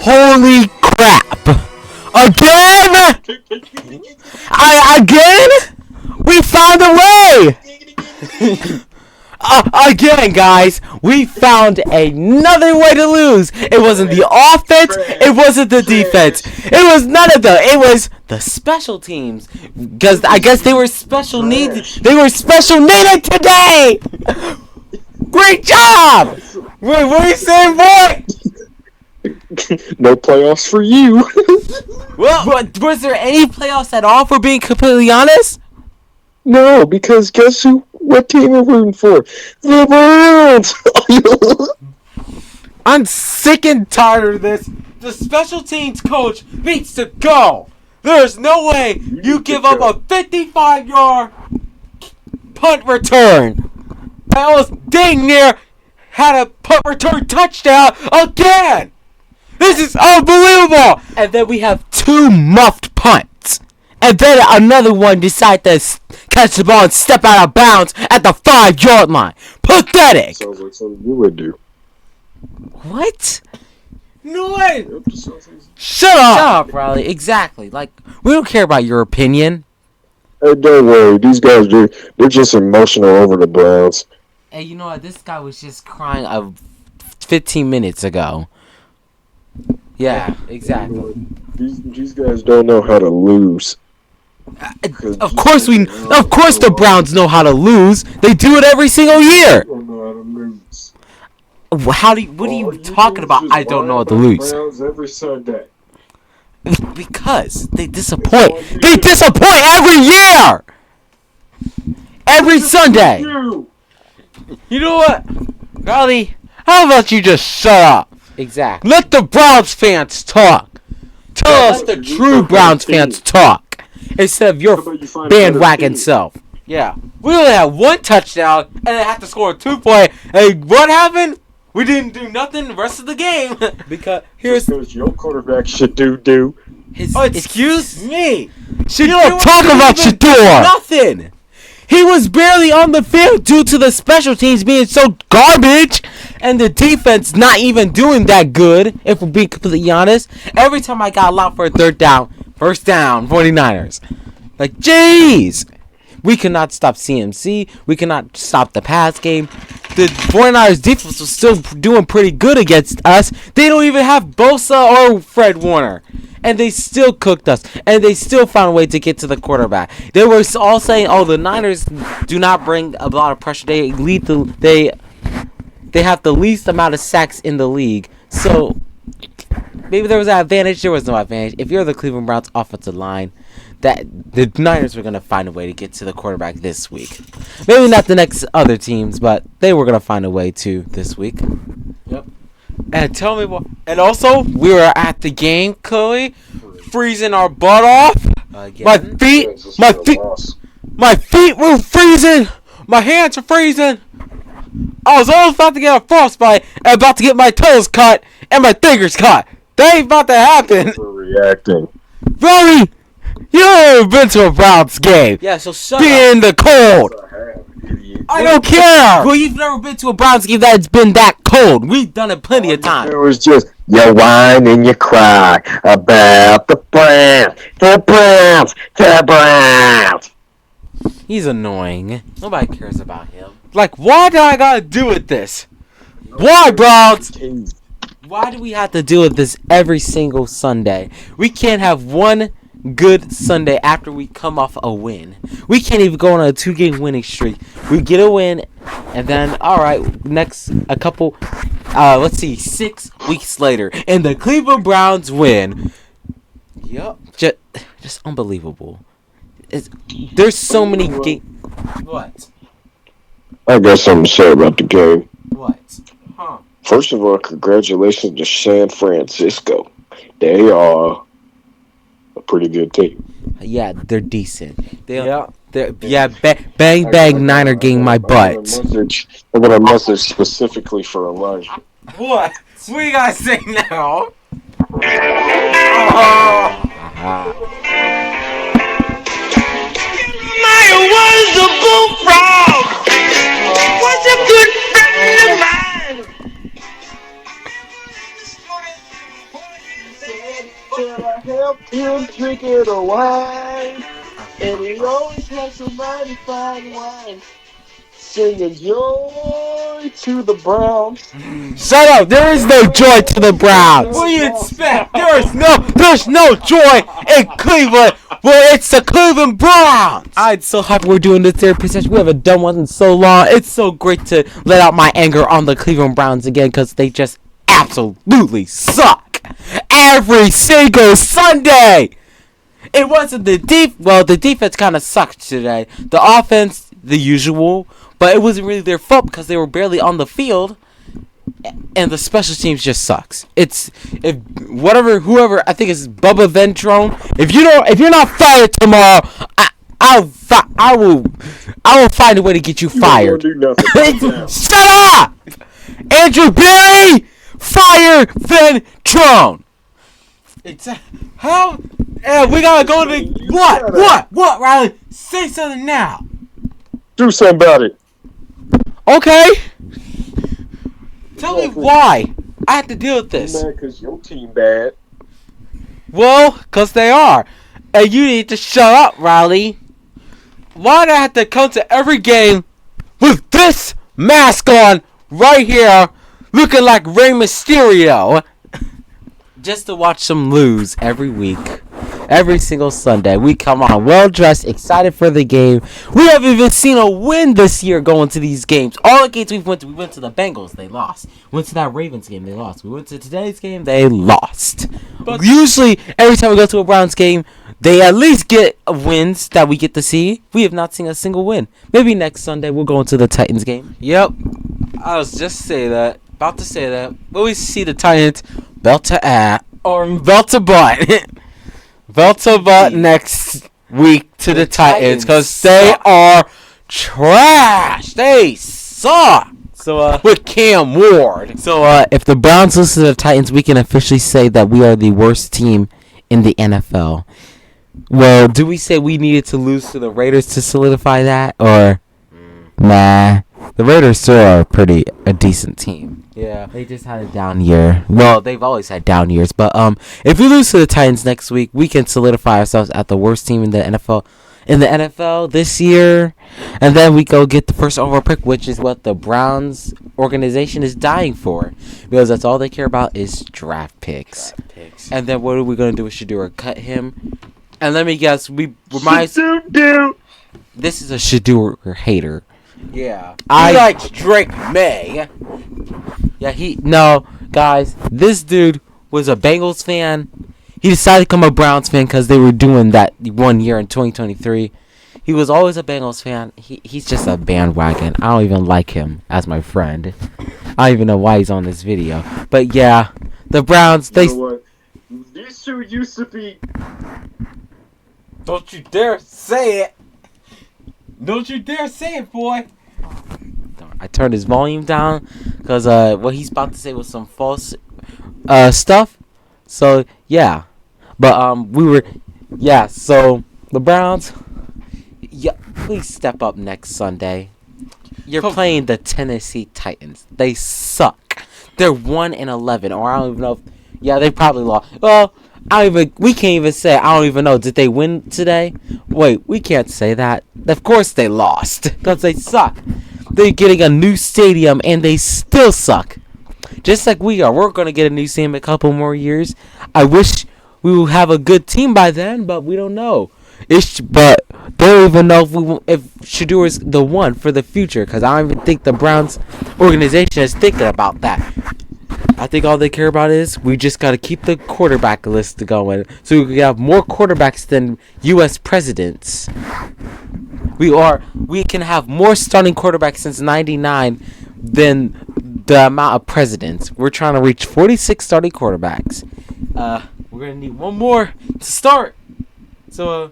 Holy crap! Again? Again? We found a way! Again, guys, we found another way to lose. It wasn't the offense. It wasn't the defense. It was none of them. It was the special teams. Because I guess they were special needed. They were special needed today. Great job. What are you saying, boy? No playoffs for you. Well, was there any playoffs at all? For being completely honest. No, because guess who? What team are we rooting for? The Browns! I'm sick and tired of this. The special teams coach needs to go. There's no way you give up a 55-yard punt return. I almost dang near had a punt return touchdown again. This is unbelievable. And then we have 2 muffed punts. And then another one decided to catch the ball and step out of bounds at the 5-yard line. Pathetic. Sounds like something you would do. What? No way. Shut up, Riley. Exactly. Like, we don't care about your opinion. Hey, don't worry. These guys, they're just emotional over the Browns. Hey, you know what? This guy was just crying 15 minutes ago. Yeah, exactly. These guys don't know how to lose. Of course the Browns know how to lose. They do it every single year. Don't know how to lose. What are you talking about? I don't know how to lose. Browns every Sunday. Because they disappoint. They disappoint every year. Every Sunday. You know what, Riley? How about you just shut up? Exactly. Let the Browns fans talk. Tell us the true Browns fans talk. Instead of your bandwagon self. Yeah. We only had 1 touchdown and they had to score a 2-point. Hey, what happened? We didn't do nothing the rest of the game. because your quarterback should do. Excuse me. You don't talk about Shador. Nothing. He was barely on the field due to the special teams being so garbage and the defense not even doing that good, if we're being completely honest. Every time I got allowed for a first down, 49ers. Like, jeez. We cannot stop CMC. We cannot stop the pass game. The 49ers defense was still doing pretty good against us. They don't even have Bosa or Fred Warner. And they still cooked us. And they still found a way to get to the quarterback. They were all saying, oh, the Niners do not bring a lot of pressure. They have the least amount of sacks in the league. So, maybe there was an advantage. There was no advantage. If you're the Cleveland Browns offensive line, that the Niners were going to find a way to get to the quarterback this week. Maybe not the next other teams, but they were going to find a way to this week. Yep. And tell me what. And also, we were at the game, Chloe, freezing our butt off. My feet were freezing. My hands were freezing. I was almost about to get a frostbite and about to get my toes cut and my fingers cut. That ain't about to happen. Reacting. Rory, you ever been to a Browns game? Yeah, so shut up. Be in the cold. I don't care. Well, you've never been to a Browns game that's been that cold. We've done it plenty of times. It was just, you whine and you cry about the Browns, the Browns, the Browns. He's annoying. Nobody cares about him. Like, why do I gotta deal with this? Why, Browns? Why do we have to deal with this every single Sunday? We can't have one good Sunday after we come off a win. We can't even go on a 2-game winning streak. We get a win, and then, alright, let's see, 6 weeks later, and the Cleveland Browns win. Yup. Just unbelievable. There's so many games. What? I got something to say about the game. What? Huh? First of all, congratulations to San Francisco. They are a pretty good team. Yeah, they're decent. Bang bang Niner getting my butt. I got a message specifically for Elijah. What? What you guys say now? Jeremiah was a bullfrog. Was a good wine, and he always has some mighty fine wine. Singing joy to the Browns. Shut up! There is no joy to the Browns. What do you expect? There's no joy in Cleveland. Well, it's the Cleveland Browns. I'm so happy we're doing this therapy session. We haven't done one in so long. It's so great to let out my anger on the Cleveland Browns again because they just absolutely suck every single Sunday. It wasn't the the defense kind of sucked today. The offense, the usual. But it wasn't really their fault because they were barely on the field, and the special teams just sucks. Whoever I think is Bubba Ventrone. If you're not fired tomorrow, I will find a way to get you fired. Shut up, Andrew Berry, fire Ventrone. It's how? We gotta go to what? Riley, say something now. Do something about it. Okay. Tell me why I have to deal with this. Man, because your team bad. Well, because they are. And you need to shut up, Riley. Why do I have to come to every game with this mask on right here looking like Rey Mysterio? Just to watch them lose every week. Every single Sunday, we come on well-dressed, excited for the game. We haven't even seen a win this year going to these games. All the games we went to the Bengals, they lost. Went to that Ravens game, they lost. We went to today's game, they lost. But usually, every time we go to a Browns game, they at least get wins that we get to see. We have not seen a single win. Maybe next Sunday we'll go into the Titans game. Yep, I was just about to say that. Will we see the Titans belt to ass or belt to butt? Belt to butt next week to the Titans because they are trash. They suck. So with Cam Ward. So if the Browns lose to the Titans, we can officially say that we are the worst team in the NFL. Well, do we say we needed to lose to the Raiders to solidify that, or nah? The Raiders still are a decent team. Yeah, they just had a down year. Well, they've always had down years, but if we lose to the Titans next week, we can solidify ourselves at the worst team in the NFL this year, and then we go get the first overall pick, which is what the Browns organization is dying for, because that's all they care about is draft picks. And then what are we gonna do with Shedeur? Cut him? And let me guess, this is a Shedeur hater. Yeah. He likes Drake May. Yeah, guys, this dude was a Bengals fan. He decided to become a Browns fan because they were doing that 1 year in 2023. He was always a Bengals fan. He's just a bandwagon. I don't even like him as my friend. I don't even know why he's on this video. But yeah, the Browns, they... You know what? These two used to be... Don't you dare say it. Don't you dare say it, boy. I turned his volume down because what he's about to say was some false stuff. So yeah, but so the Browns, please step up next Sunday. You're playing the Tennessee Titans. They suck. They're 1-11, or I don't even know. They probably lost. Well, we can't even say. I don't even know. Did they win today? Wait, we can't say that. Of course they lost because they suck. They're getting a new stadium and they still suck. Just like we are. We're going to get a new stadium in a couple more years. I wish we will have a good team by then, but we don't know. But they don't even know if Shedeur is the one for the future, because I don't even think the Browns organization is thinking about that. I think all they care about is we just got to keep the quarterback list going so we can have more quarterbacks than U.S. presidents. We can have more starting quarterbacks since 99 than the amount of presidents. We're trying to reach 46 starting quarterbacks. We're going to need one more to start. So,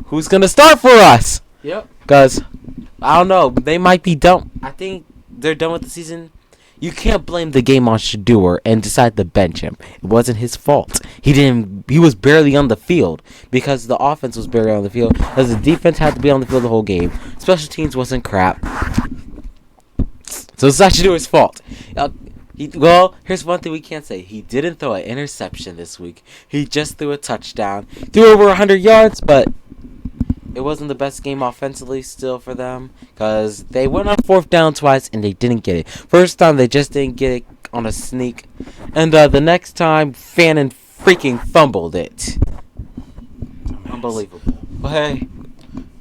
who's going to start for us? Yep. Because, I don't know. They might be done. I think they're done with the season. You can't blame the game on Shedeur and decide to bench him. It wasn't his fault. He was barely on the field because the offense was barely on the field. Because the defense had to be on the field the whole game. Special teams wasn't crap. So it's not Shedeur's fault. Well, here's one thing we can't say. He didn't throw an interception this week. He just threw a touchdown. Threw over 100 yards, but it wasn't the best game offensively still for them because they went on 4th down twice and they didn't get it. First time they just didn't get it on a sneak. And the next time, Fannin freaking fumbled it. Unbelievable. But hey,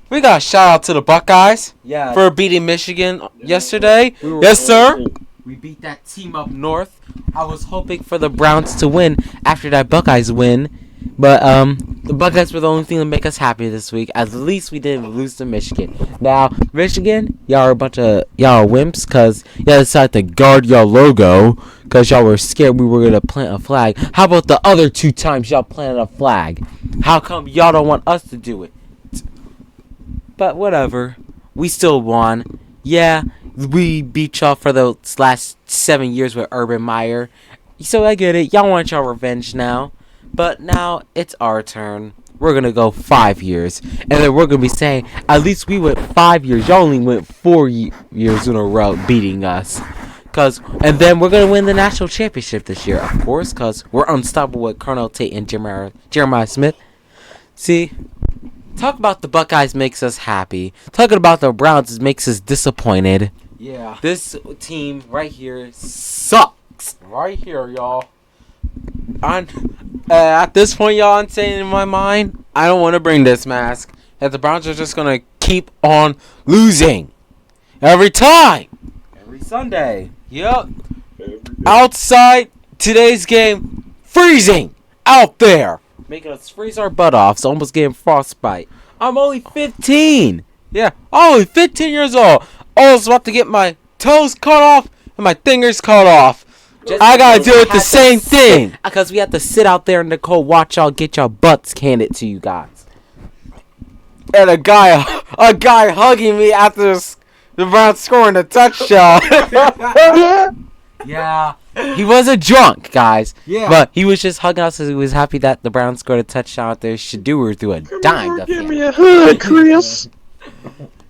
we got a shout out to the Buckeyes for beating Michigan yesterday. Yes, sir. We beat that team up north. I was hoping for the Browns to win after that Buckeyes win. But the Buckeyes were the only thing to make us happy this week. At least we didn't lose to Michigan. Now, Michigan, y'all are a bunch of y'all wimps because y'all decided to guard your logo because y'all were scared we were going to plant a flag. How about the other 2 times y'all planted a flag? How come y'all don't want us to do it? But whatever. We still won. Yeah, we beat y'all for the last 7 years with Urban Meyer. So I get it. Y'all want y'all revenge now. But now it's our turn. We're going to go 5 years. And then we're going to be saying, at least we went 5 years. Y'all only went 4 years in a row beating us. And then we're going to win the national championship this year, of course, because we're unstoppable with Colonel Tate and Jeremiah Smith. See, talk about the Buckeyes makes us happy. Talking about the Browns makes us disappointed. Yeah. This team right here sucks. Right here, y'all. At this point, y'all, I'm saying in my mind, I don't want to bring this mask. That the Browns are just going to keep on losing. Every time. Every Sunday. Yep. Outside today's game, freezing out there. Making us freeze our butt off, so almost getting frostbite. I'm only 15. Yeah, only 15 years old. Almost about to get my toes cut off and my fingers cut off. I gotta deal with the same thing. Because we have to sit out there in the cold, watch y'all get your butts handed to you guys. And a guy hugging me after the Browns scoring a touchdown. Yeah. He wasn't drunk, guys. Yeah. But he was just hugging us because he was happy that the Browns scored a touchdown out there. Shadur threw a dime. Give me a hug, Chris.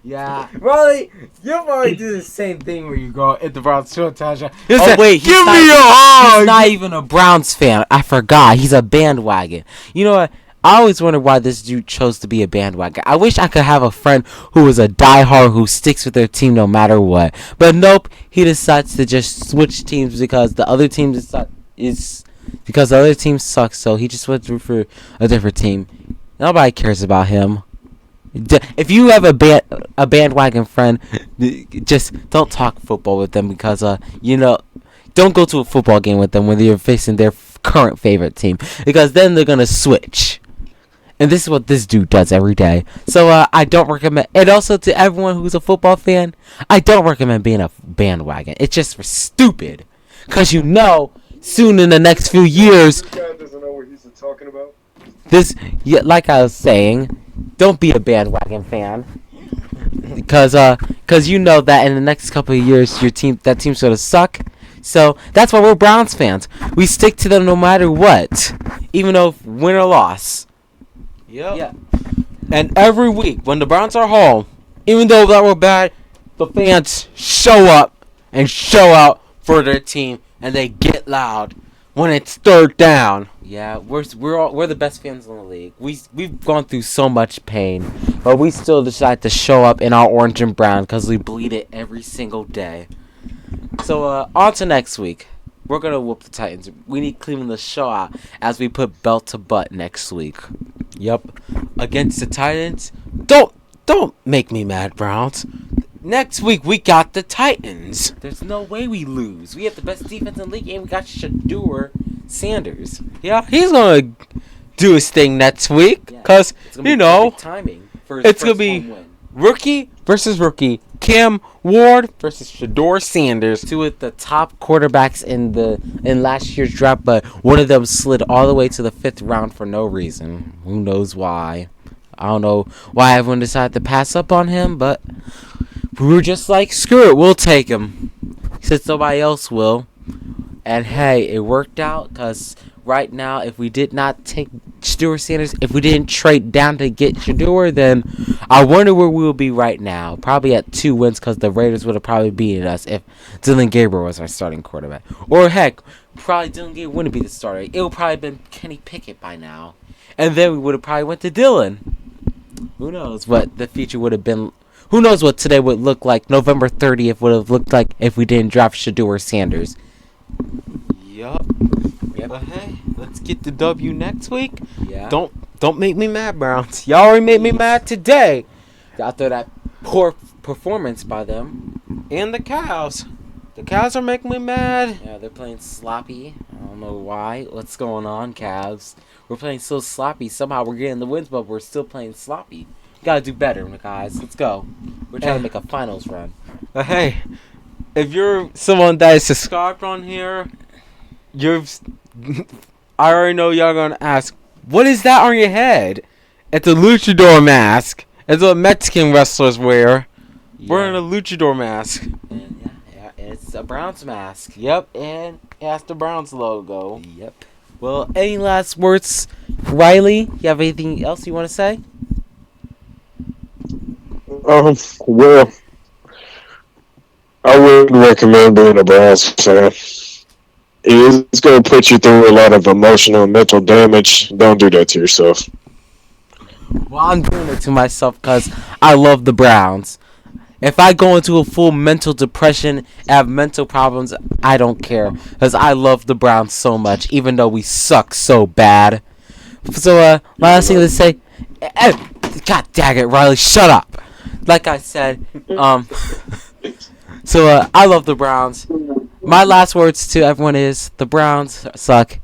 Yeah. Really? You'll probably do the same thing when you go at the Browns score a touchdown. Oh, wait. Give me a hug. He's not even a Browns fan. I forgot. He's a bandwagon. You know what? I always wondered why this dude chose to be a bandwagon. I wish I could have a friend who was a diehard who sticks with their team no matter what. But nope, he decides to just switch teams because the other team because the other team sucks. So he just went through for a different team. Nobody cares about him. If you have a bandwagon friend, just don't talk football with them because don't go to a football game with them when you're facing their current favorite team because then they're gonna switch. And this is what this dude does every day. So I don't recommend. And also to everyone who's a football fan, I don't recommend being a bandwagon. It's just for stupid. Because soon in the next few years. This guy doesn't know what he's talking about. Like I was saying, don't be a bandwagon fan. Because you know that in the next couple of years, that team's gonna suck. So that's why we're Browns fans. We stick to them no matter what, even though win or loss. Yep. Yeah. And every week when the Browns are home, even though that were bad, the fans show up and show out for their team, and they get loud when it's 3rd down. Yeah, we're the best fans in the league. We've gone through so much pain, but we still decide to show up in our orange and brown because we bleed it every single day. So on to next week. We're gonna whoop the Titans. We need Cleveland to show out as we put belt to butt next week. Yep. Against the Titans. Don't make me mad, Browns. Next week we got the Titans. There's no way we lose. We have the best defense in the league and we got Shadur Sanders. Yeah, he's gonna do his thing next week. Cause timing for his it's gonna be win. Rookie versus rookie. Cam Ward versus Shadur Sanders. Two of the top quarterbacks in last year's draft, but one of them slid all the way to the 5th round for no reason. Who knows why? I don't know why everyone decided to pass up on him, but we were just like, screw it, we'll take him. Since nobody else will. And hey, it worked out because right now, if we did not take Shedeur Sanders, if we didn't trade down to get Shedeur, then I wonder where we would be right now. Probably at 2 wins because the Raiders would have probably beaten us if Dylan Gabriel was our starting quarterback. Or heck, probably Dylan Gabriel wouldn't be the starter. It would probably have been Kenny Pickett by now. And then we would have probably went to Dylan. Who knows what the future would have been. Who knows what today would look like. November 30th would have looked like if we didn't draft Shedeur Sanders. Yup. But hey, let's get the W next week. Yeah. Don't make me mad, Browns. Y'all already made me mad today. After that poor performance by them. And the Cows. The Cows are making me mad. Yeah, they're playing sloppy. I don't know why. What's going on, Cavs? We're playing so sloppy. Somehow we're getting the wins, but we're still playing sloppy. Gotta do better, guys. Let's go. We're trying to make a finals run. Hey, if you're someone that is subscribed on here, I already know y'all gonna ask, what is that on your head? It's a luchador mask. It's what Mexican wrestlers wear. Yeah. Wearing a luchador mask. And yeah, it's a Browns mask. Yep, and it has the Browns logo. Yep. Well, any last words, Riley? You have anything else you want to say? Well, I wouldn't recommend being a Browns fan. It's going to put you through a lot of emotional and mental damage. Don't do that to yourself. Well, I'm doing it to myself because I love the Browns. If I go into a full mental depression and have mental problems, I don't care. Because I love the Browns so much, even though we suck so bad. So, last thing to say... God dang it, Riley, shut up! Like I said, so, I love the Browns. My last words to everyone is, the Browns suck.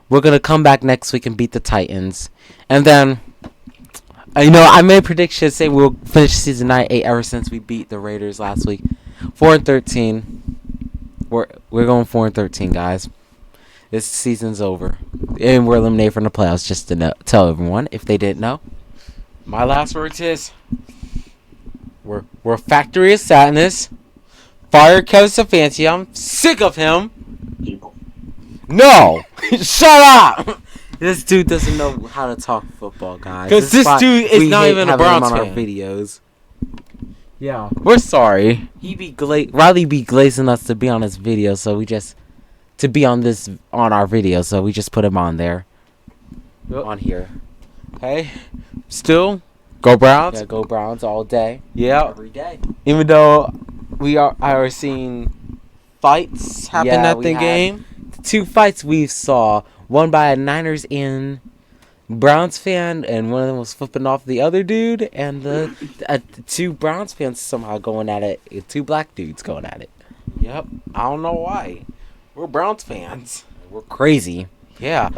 We're going to come back next week and beat the Titans. And then... I made a prediction say we'll finish season 9-8 ever since we beat the Raiders last week. 4-13. We're going 4-13, guys. This season's over, and we're eliminated from the playoffs. Just to tell everyone if they didn't know. My last words is, we're a factory of sadness. Fire Kevin Stefanski. I'm sick of him. No, shut up. This dude doesn't know how to talk football, guys. Because this dude is not even a Browns on fan. Our videos. Yeah, we're sorry. Riley be glazing us to be on his video, so we just on our video, so we just put him on there, on here. Hey, still go Browns. Yeah, go Browns all day. Yeah, every day. Even though I are seeing fights happen at the game. 2 fights we saw. One by a Niners and Browns fan, and one of them was flipping off the other dude, and the 2 Browns fans somehow going at it. 2 black dudes going at it. Yep, I don't know why. We're Browns fans. We're crazy. Yeah.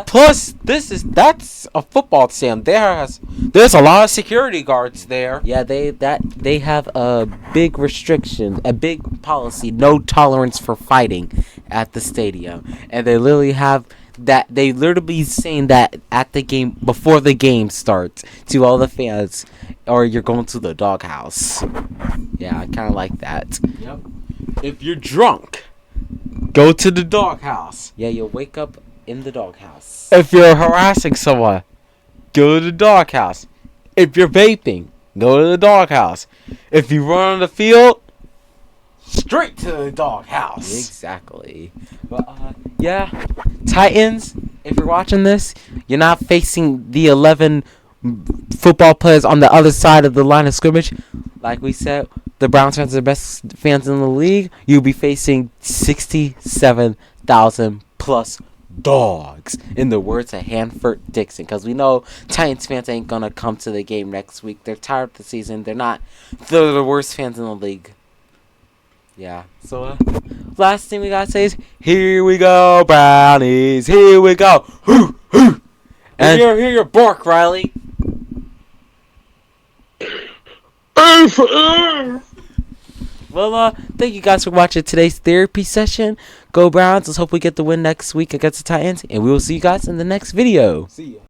Plus, that's a football stadium. There's a lot of security guards there. Yeah, they have a big restriction, a big policy, no tolerance for fighting at the stadium, and they literally have. That they literally saying that at the game before the game starts to all the fans, or you're going to the doghouse. Yeah, I kind of like that. Yep. If you're drunk, go to the doghouse. Yeah, you'll wake up in the doghouse. If you're harassing someone, go to the doghouse. If you're vaping, go to the doghouse. If you run on the field, straight to the doghouse. Exactly. But yeah, Titans. If you're watching this, you're not facing the 11 football players on the other side of the line of scrimmage. Like we said, the Browns fans are the best fans in the league. You'll be facing 67,000 plus dogs, in the words of Hanford Dixon, because we know Titans fans ain't gonna come to the game next week. They're tired of the season. They're the worst fans in the league. Yeah. So, last thing we gotta say is, here we go, Brownies. Here we go. Hoo, hoo. And hear your bark, Riley. Well, thank you guys for watching today's therapy session. Go Browns. Let's hope we get the win next week against the Titans. And we will see you guys in the next video. See ya.